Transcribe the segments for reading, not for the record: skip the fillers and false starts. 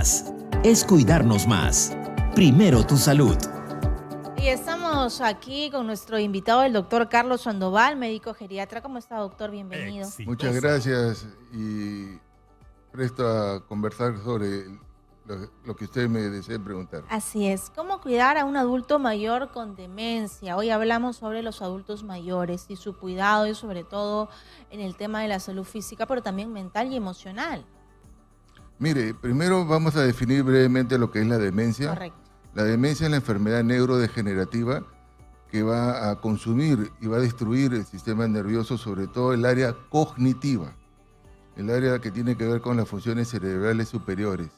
más. Es cuidarnos más. Primero tu salud. Y estamos aquí con nuestro invitado, el doctor Carlos Sandoval, médico geriatra. ¿Cómo está, doctor? Bienvenido. Muchas gracias y presto a conversar sobre lo que usted me desee preguntar. Así es. ¿Cómo cuidar a un adulto mayor con demencia? Hoy hablamos sobre los adultos mayores y su cuidado y sobre todo en el tema de la salud física, pero también mental y emocional. Mire, primero vamos a definir brevemente lo que es la demencia. Correcto. La demencia es la enfermedad neurodegenerativa que va a consumir y va a destruir el sistema nervioso, sobre todo el área cognitiva, el área que tiene que ver con las funciones cerebrales superiores.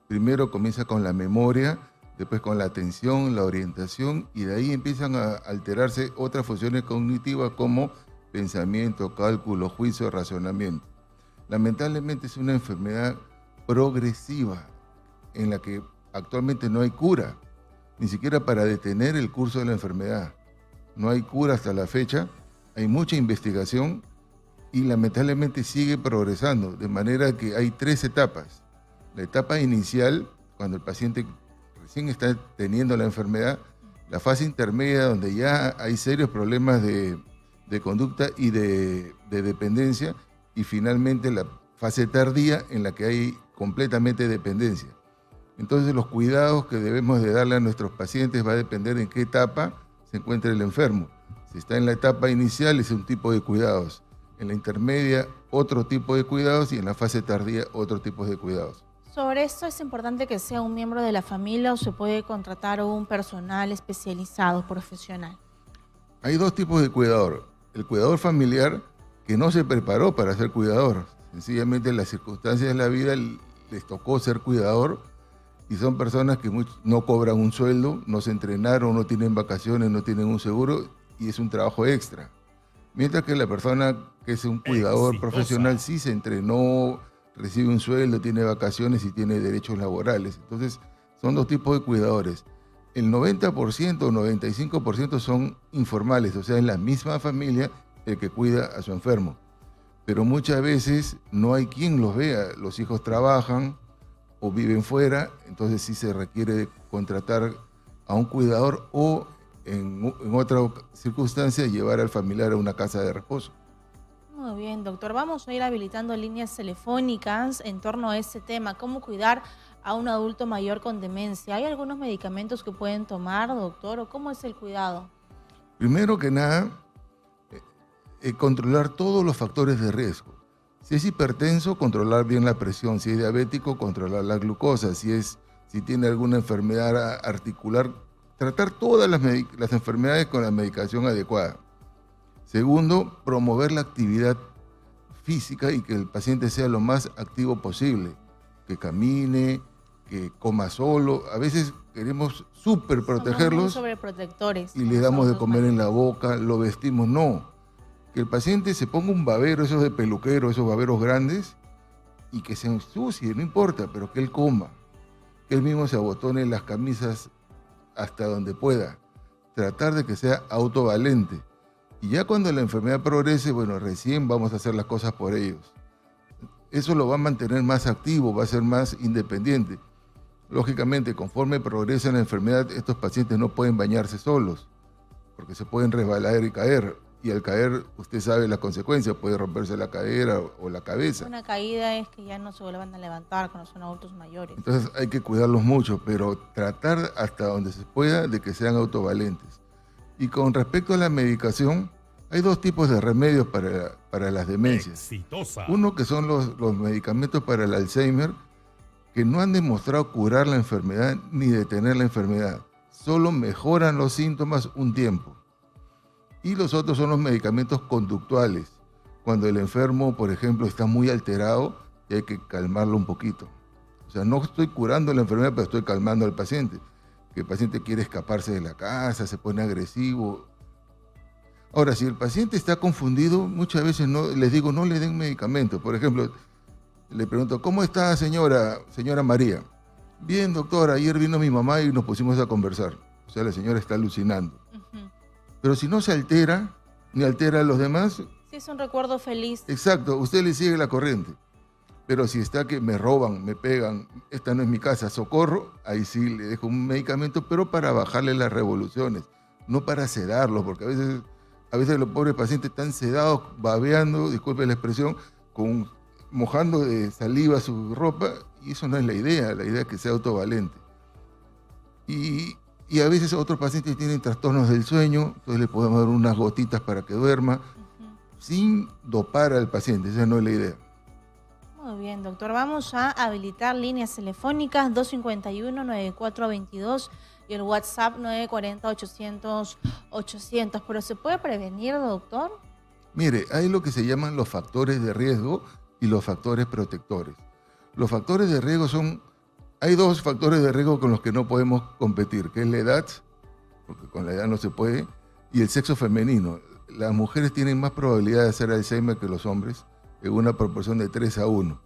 Primero comienza con la memoria, después con la atención, la orientación, y de ahí empiezan a alterarse otras funciones cognitivas como pensamiento, cálculo, juicio, razonamiento. Lamentablemente es una enfermedad progresiva en la que actualmente no hay cura, ni siquiera para detener el curso de la enfermedad. No hay cura hasta la fecha, hay mucha investigación y lamentablemente sigue progresando, de manera que hay 3 etapas. La etapa inicial, cuando el paciente recién está teniendo la enfermedad, la fase intermedia, donde ya hay serios problemas de conducta y de dependencia, y finalmente la fase tardía, en la que hay completamente dependencia. Entonces los cuidados que debemos de darle a nuestros pacientes va a depender en qué etapa se encuentra el enfermo. Si está en la etapa inicial es un tipo de cuidados, en la intermedia otro tipo de cuidados y en la fase tardía otro tipo de cuidados. Sobre esto, ¿es importante que sea un miembro de la familia o se puede contratar un personal especializado, profesional? Hay 2 tipos de cuidador. El cuidador familiar, que no se preparó para ser cuidador. Sencillamente las circunstancias de la vida les tocó ser cuidador y son personas que no cobran un sueldo, no se entrenaron, no tienen vacaciones, no tienen un seguro y es un trabajo extra. Mientras que la persona que es un cuidador profesional sí se entrenó, recibe un sueldo, tiene vacaciones y tiene derechos laborales. Entonces, son 2 tipos de cuidadores. El 90% o 95% son informales, o sea, es la misma familia el que cuida a su enfermo. Pero muchas veces no hay quien los vea. Los hijos trabajan o viven fuera, entonces sí se requiere de contratar a un cuidador o en otra circunstancia llevar al familiar a una casa de reposo. Muy bien, doctor. Vamos a ir habilitando líneas telefónicas en torno a este tema. ¿Cómo cuidar a un adulto mayor con demencia? ¿Hay algunos medicamentos que pueden tomar, doctor? ¿O cómo es el cuidado? Primero que nada, controlar todos los factores de riesgo. Si es hipertenso, controlar bien la presión. Si es diabético, controlar la glucosa. Si tiene alguna enfermedad articular, tratar todas las enfermedades con la medicación adecuada. Segundo, promover la actividad física y que el paciente sea lo más activo posible, que camine, que coma solo. A veces queremos súper protegerlos y le damos de comer en la boca, lo vestimos. No, que el paciente se ponga un babero, esos de peluquero, esos baberos grandes, y que se ensucie, no importa, pero que él coma, que él mismo se abotone las camisas hasta donde pueda. Tratar de que sea autovalente. Y ya cuando la enfermedad progrese, bueno, recién vamos a hacer las cosas por ellos. Eso lo va a mantener más activo, va a ser más independiente. Lógicamente, conforme progresa la enfermedad, estos pacientes no pueden bañarse solos, porque se pueden resbalar y caer. Y al caer, usted sabe las consecuencias, puede romperse la cadera o la cabeza. Una caída es que ya no se vuelvan a levantar cuando son adultos mayores. Entonces hay que cuidarlos mucho, pero tratar hasta donde se pueda de que sean autovalentes. Y con respecto a la medicación, hay 2 tipos de remedios para las demencias. Exitosa. Uno que son los medicamentos para el Alzheimer, que no han demostrado curar la enfermedad ni detener la enfermedad. Solo mejoran los síntomas un tiempo. Y los otros son los medicamentos conductuales. Cuando el enfermo, por ejemplo, está muy alterado y hay que calmarlo un poquito. O sea, no estoy curando la enfermedad, pero estoy calmando al paciente. Que el paciente quiere escaparse de la casa, se pone agresivo. Ahora, si el paciente está confundido, muchas veces les digo, no le den medicamentos. Por ejemplo, le pregunto, ¿cómo está señora María? Bien, doctor, ayer vino mi mamá y nos pusimos a conversar. O sea, la señora está alucinando. Pero si no se altera, ni altera a los demás... Sí, es un recuerdo feliz. Exacto, usted le sigue la corriente. Pero si está que me roban, me pegan, esta no es mi casa, socorro, ahí sí le dejo un medicamento, pero para bajarle las revoluciones, no para sedarlos, porque a veces los pobres pacientes están sedados, babeando, disculpe la expresión, mojando de saliva su ropa, y eso no es la idea es que sea autovalente. Y a veces otros pacientes tienen trastornos del sueño, entonces le podemos dar unas gotitas para que duerma, sin dopar al paciente, esa no es la idea. Muy bien, doctor. Vamos a habilitar líneas telefónicas 251-9422 y el WhatsApp 940-800-800. ¿Pero se puede prevenir, doctor? Mire, hay lo que se llaman los factores de riesgo y los factores protectores. Los factores de riesgo hay dos factores de riesgo con los que no podemos competir, que es la edad, porque con la edad no se puede, y el sexo femenino. Las mujeres tienen más probabilidad de hacer Alzheimer que los hombres, en una proporción de 3-1.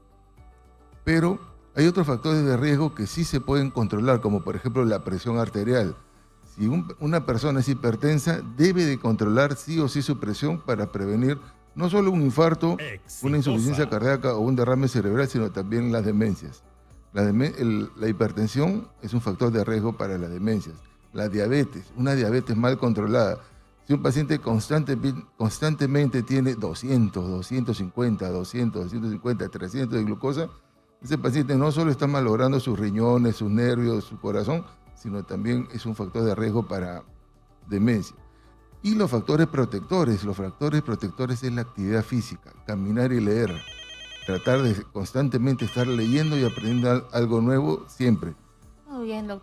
Pero hay otros factores de riesgo que sí se pueden controlar, como por ejemplo la presión arterial. Si una persona es hipertensa, debe de controlar sí o sí su presión para prevenir no solo un infarto, una insuficiencia cardíaca o un derrame cerebral, sino también las demencias. La hipertensión es un factor de riesgo para las demencias. La diabetes, una diabetes mal controlada. Si un paciente constantemente tiene 200, 250, 200, 250, 300 de glucosa, ese paciente no solo está malogrando sus riñones, sus nervios, su corazón, sino también es un factor de riesgo para demencia. Y los factores protectores es la actividad física, caminar y leer. Tratar de constantemente estar leyendo y aprendiendo algo nuevo siempre. Muy bien, doctor.